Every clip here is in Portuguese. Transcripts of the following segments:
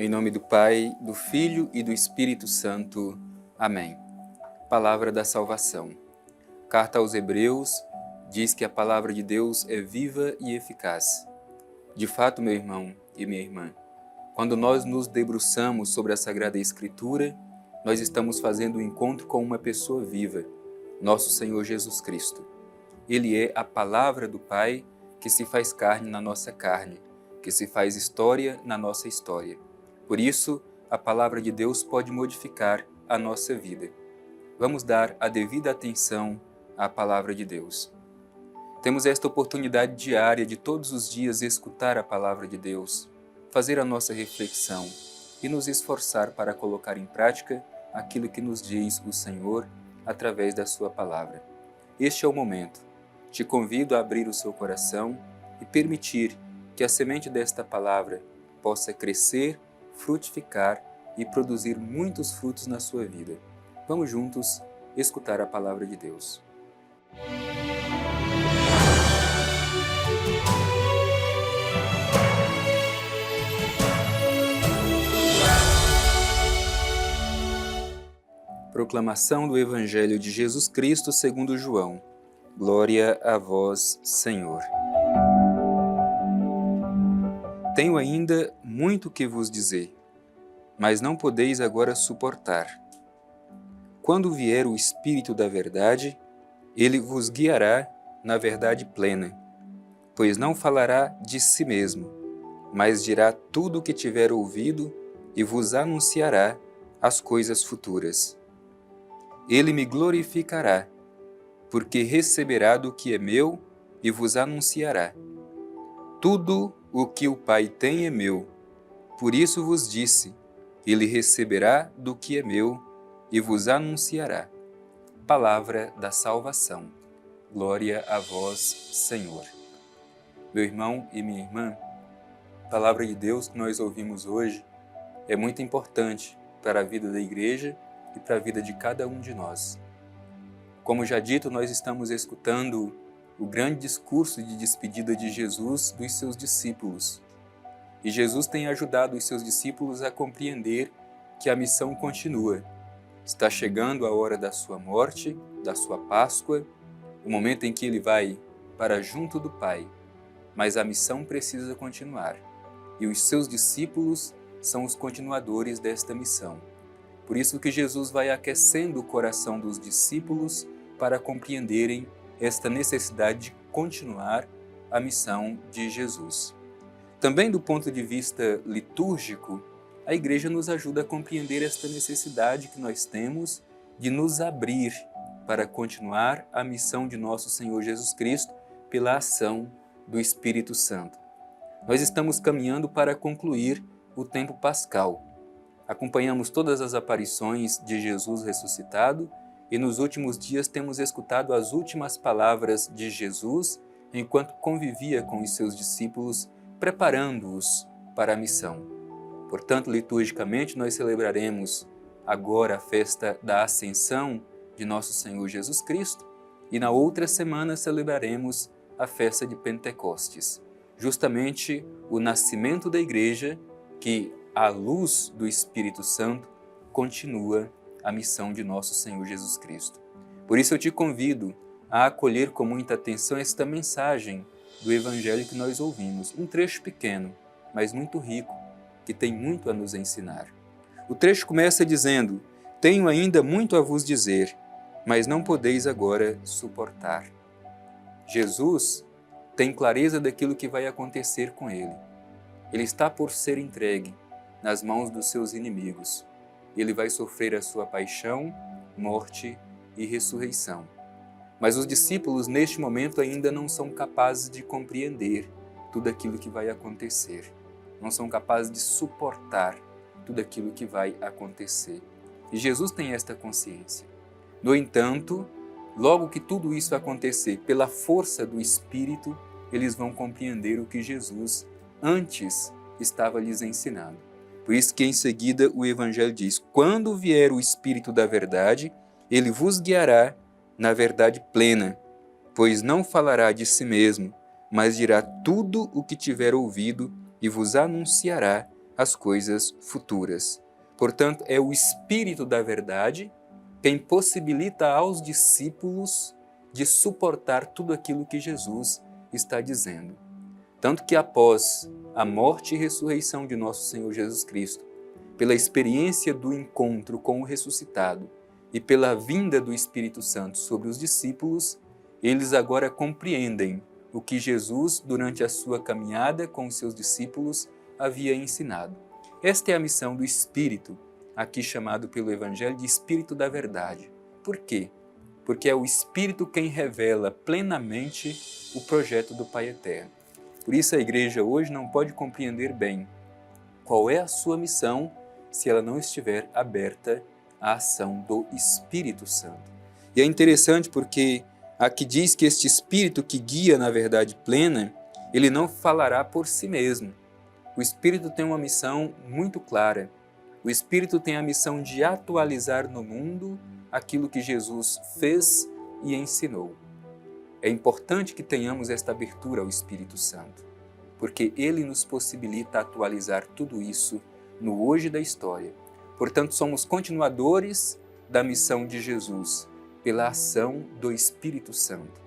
Em nome do Pai, do Filho e do Espírito Santo. Amém. Palavra da salvação. Carta aos Hebreus diz que a palavra de Deus é viva e eficaz. De fato, meu irmão e minha irmã, quando nós nos debruçamos sobre a Sagrada Escritura, nós estamos fazendo um encontro com uma pessoa viva, nosso Senhor Jesus Cristo. Ele é a palavra do Pai que se faz carne na nossa carne, que se faz história na nossa história. Por isso, a palavra de Deus pode modificar a nossa vida. Vamos dar a devida atenção à palavra de Deus. Temos esta oportunidade diária de todos os dias escutar a palavra de Deus, fazer a nossa reflexão e nos esforçar para colocar em prática aquilo que nos diz o Senhor através da sua palavra. Este é o momento. Te convido a abrir o seu coração e permitir que a semente desta palavra possa crescer, frutificar e produzir muitos frutos na sua vida. Vamos juntos escutar a palavra de Deus. Proclamação do Evangelho de Jesus Cristo segundo João. Glória a vós, Senhor. Tenho ainda muito que vos dizer, mas não podeis agora suportar. Quando vier o Espírito da verdade, ele vos guiará na verdade plena, pois não falará de si mesmo, mas dirá tudo o que tiver ouvido e vos anunciará as coisas futuras. Ele me glorificará, porque receberá do que é meu e vos anunciará. Tudo o que o Pai tem é meu, por isso vos disse, ele receberá do que é meu e vos anunciará. Palavra da salvação. Glória a vós, Senhor. Meu irmão e minha irmã, a palavra de Deus que nós ouvimos hoje é muito importante para a vida da igreja e para a vida de cada um de nós. Como já dito, nós estamos escutando o grande discurso de despedida de Jesus dos seus discípulos. E Jesus tem ajudado os seus discípulos a compreender que a missão continua. Está chegando a hora da sua morte, da sua Páscoa, o momento em que ele vai para junto do Pai. Mas a missão precisa continuar. E os seus discípulos são os continuadores desta missão. Por isso que Jesus vai aquecendo o coração dos discípulos para compreenderem esta necessidade de continuar a missão de Jesus. Também do ponto de vista litúrgico, a Igreja nos ajuda a compreender esta necessidade que nós temos de nos abrir para continuar a missão de nosso Senhor Jesus Cristo pela ação do Espírito Santo. Nós estamos caminhando para concluir o tempo pascal. Acompanhamos todas as aparições de Jesus ressuscitado e nos últimos dias temos escutado as últimas palavras de Jesus enquanto convivia com os seus discípulos, preparando-os para a missão. Portanto, liturgicamente, nós celebraremos agora a festa da Ascensão de nosso Senhor Jesus Cristo e na outra semana celebraremos a festa de Pentecostes, justamente o nascimento da Igreja que, à luz do Espírito Santo, continua a missão de nosso Senhor Jesus Cristo. Por isso eu te convido a acolher com muita atenção esta mensagem do Evangelho que nós ouvimos, um trecho pequeno, mas muito rico, que tem muito a nos ensinar. O trecho começa dizendo: tenho ainda muito a vos dizer, mas não podeis agora suportar. Jesus tem clareza daquilo que vai acontecer com ele. Ele está por ser entregue nas mãos dos seus inimigos. Ele vai sofrer a sua paixão, morte e ressurreição. Mas os discípulos, neste momento, ainda não são capazes de compreender tudo aquilo que vai acontecer. Não são capazes de suportar tudo aquilo que vai acontecer. E Jesus tem esta consciência. No entanto, logo que tudo isso acontecer, pela força do Espírito, eles vão compreender o que Jesus antes estava lhes ensinando. Por isso que em seguida o Evangelho diz: quando vier o Espírito da verdade, ele vos guiará na verdade plena, pois não falará de si mesmo, mas dirá tudo o que tiver ouvido e vos anunciará as coisas futuras. Portanto, é o Espírito da verdade quem possibilita aos discípulos de suportar tudo aquilo que Jesus está dizendo. Tanto que após a morte e ressurreição de nosso Senhor Jesus Cristo, pela experiência do encontro com o ressuscitado e pela vinda do Espírito Santo sobre os discípulos, eles agora compreendem o que Jesus, durante a sua caminhada com os seus discípulos, havia ensinado. Esta é a missão do Espírito, aqui chamado pelo Evangelho de Espírito da Verdade. Por quê? Porque é o Espírito quem revela plenamente o projeto do Pai Eterno. Por isso a Igreja hoje não pode compreender bem qual é a sua missão se ela não estiver aberta à ação do Espírito Santo. E é interessante porque aqui diz que este Espírito que guia na verdade plena, ele não falará por si mesmo. O Espírito tem uma missão muito clara. O Espírito tem a missão de atualizar no mundo aquilo que Jesus fez e ensinou. É importante que tenhamos esta abertura ao Espírito Santo, porque ele nos possibilita atualizar tudo isso no hoje da história. Portanto, somos continuadores da missão de Jesus, pela ação do Espírito Santo.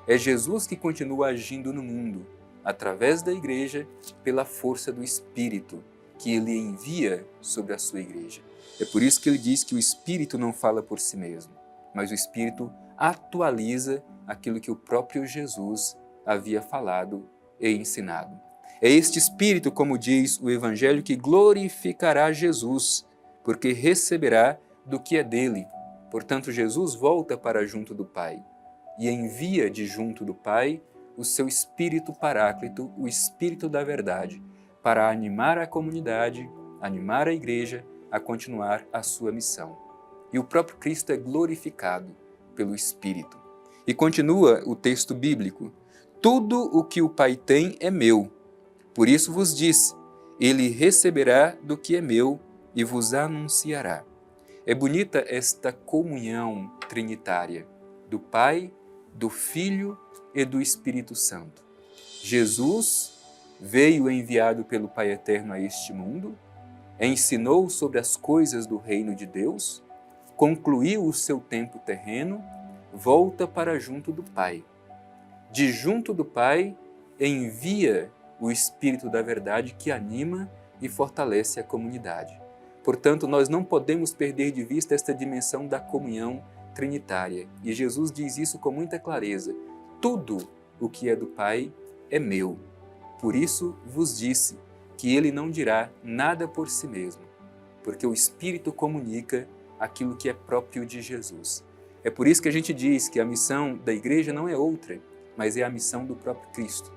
É Jesus que continua agindo no mundo, através da Igreja, pela força do Espírito, que ele envia sobre a sua Igreja. É por isso que ele diz que o Espírito não fala por si mesmo, mas o Espírito atualiza aquilo que o próprio Jesus havia falado e ensinado. É este Espírito, como diz o Evangelho, que glorificará Jesus, porque receberá do que é dele. Portanto, Jesus volta para junto do Pai e envia de junto do Pai o seu Espírito Paráclito, o Espírito da Verdade, para animar a comunidade, animar a Igreja a continuar a sua missão. E o próprio Cristo é glorificado pelo Espírito. E continua o texto bíblico: tudo o que o Pai tem é meu. Por isso vos disse, ele receberá do que é meu e vos anunciará. É bonita esta comunhão trinitária do Pai, do Filho e do Espírito Santo. Jesus veio enviado pelo Pai Eterno a este mundo, ensinou sobre as coisas do reino de Deus, concluiu o seu tempo terreno, volta para junto do Pai. De junto do Pai, envia o Espírito da Verdade que anima e fortalece a comunidade. Portanto, nós não podemos perder de vista esta dimensão da comunhão trinitária. E Jesus diz isso com muita clareza: tudo o que é do Pai é meu. Por isso vos disse que ele não dirá nada por si mesmo, porque o Espírito comunica aquilo que é próprio de Jesus. É por isso que a gente diz que a missão da Igreja não é outra, mas é a missão do próprio Cristo.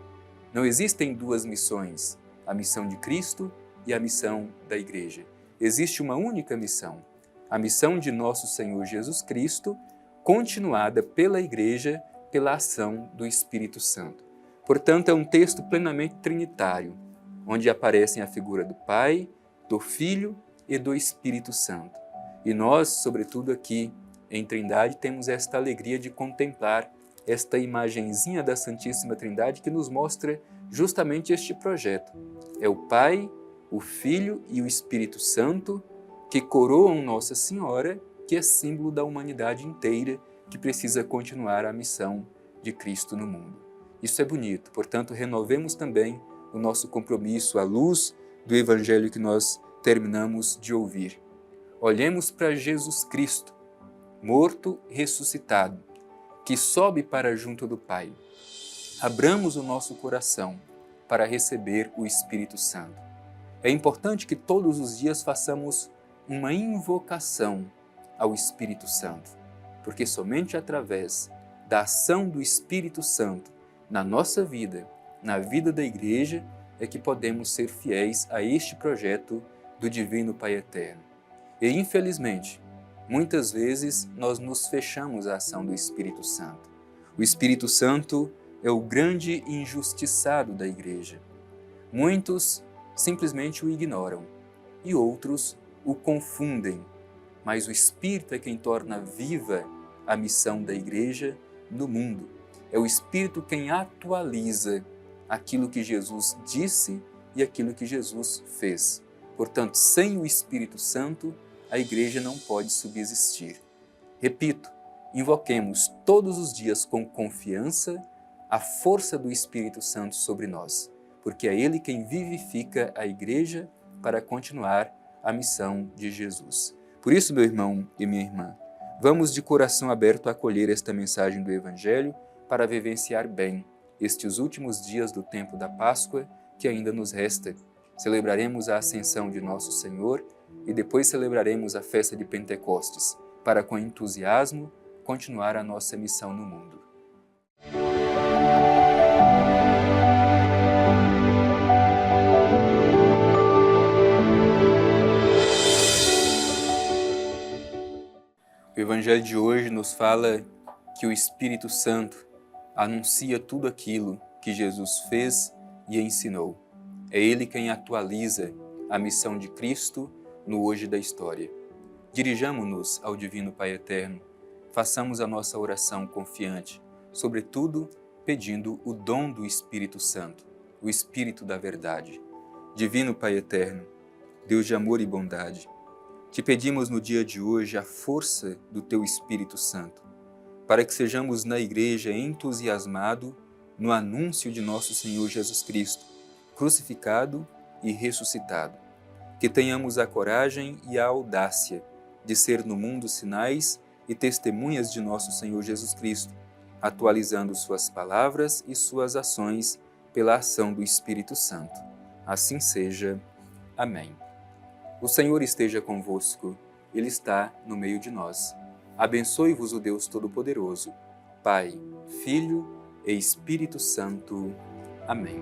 Não existem duas missões, a missão de Cristo e a missão da Igreja. Existe uma única missão, a missão de nosso Senhor Jesus Cristo, continuada pela Igreja, pela ação do Espírito Santo. Portanto, é um texto plenamente trinitário, onde aparecem a figura do Pai, do Filho e do Espírito Santo. E nós, sobretudo aqui em Trindade, temos esta alegria de contemplar esta imagenzinha da Santíssima Trindade que nos mostra justamente este projeto. É o Pai, o Filho e o Espírito Santo que coroam Nossa Senhora, que é símbolo da humanidade inteira que precisa continuar a missão de Cristo no mundo. Isso é bonito, portanto, renovemos também o nosso compromisso à luz do Evangelho que nós terminamos de ouvir. Olhemos para Jesus Cristo, morto e ressuscitado, que sobe para junto do Pai. Abramos o nosso coração para receber o Espírito Santo. É importante que todos os dias façamos uma invocação ao Espírito Santo, porque somente através da ação do Espírito Santo na nossa vida, na vida da Igreja, é que podemos ser fiéis a este projeto do Divino Pai Eterno. E, infelizmente, muitas vezes nós nos fechamos à ação do Espírito Santo. O Espírito Santo é o grande injustiçado da Igreja. Muitos simplesmente o ignoram e outros o confundem, mas o Espírito é quem torna viva a missão da Igreja no mundo. É o Espírito quem atualiza aquilo que Jesus disse e aquilo que Jesus fez. Portanto, sem o Espírito Santo, a Igreja não pode subsistir. Repito, invoquemos todos os dias com confiança a força do Espírito Santo sobre nós, porque é Ele quem vivifica a Igreja para continuar a missão de Jesus. Por isso, meu irmão e minha irmã, vamos de coração aberto acolher esta mensagem do Evangelho para vivenciar bem estes últimos dias do tempo da Páscoa que ainda nos resta. Celebraremos a ascensão de nosso Senhor e depois celebraremos a festa de Pentecostes, para com entusiasmo continuar a nossa missão no mundo. O Evangelho de hoje nos fala que o Espírito Santo anuncia tudo aquilo que Jesus fez e ensinou. É Ele quem atualiza a missão de Cristo no hoje da história. Dirijamo-nos ao Divino Pai Eterno, façamos a nossa oração confiante, sobretudo pedindo o dom do Espírito Santo, o Espírito da verdade. Divino Pai Eterno, Deus de amor e bondade, te pedimos no dia de hoje a força do Teu Espírito Santo, para que sejamos na Igreja entusiasmados no anúncio de nosso Senhor Jesus Cristo, crucificado e ressuscitado. Que tenhamos a coragem e a audácia de ser no mundo sinais e testemunhas de nosso Senhor Jesus Cristo, atualizando suas palavras e suas ações pela ação do Espírito Santo. Assim seja. Amém. O Senhor esteja convosco, Ele está no meio de nós. Abençoe-vos o Deus Todo-Poderoso, Pai, Filho e Espírito Santo. Amém.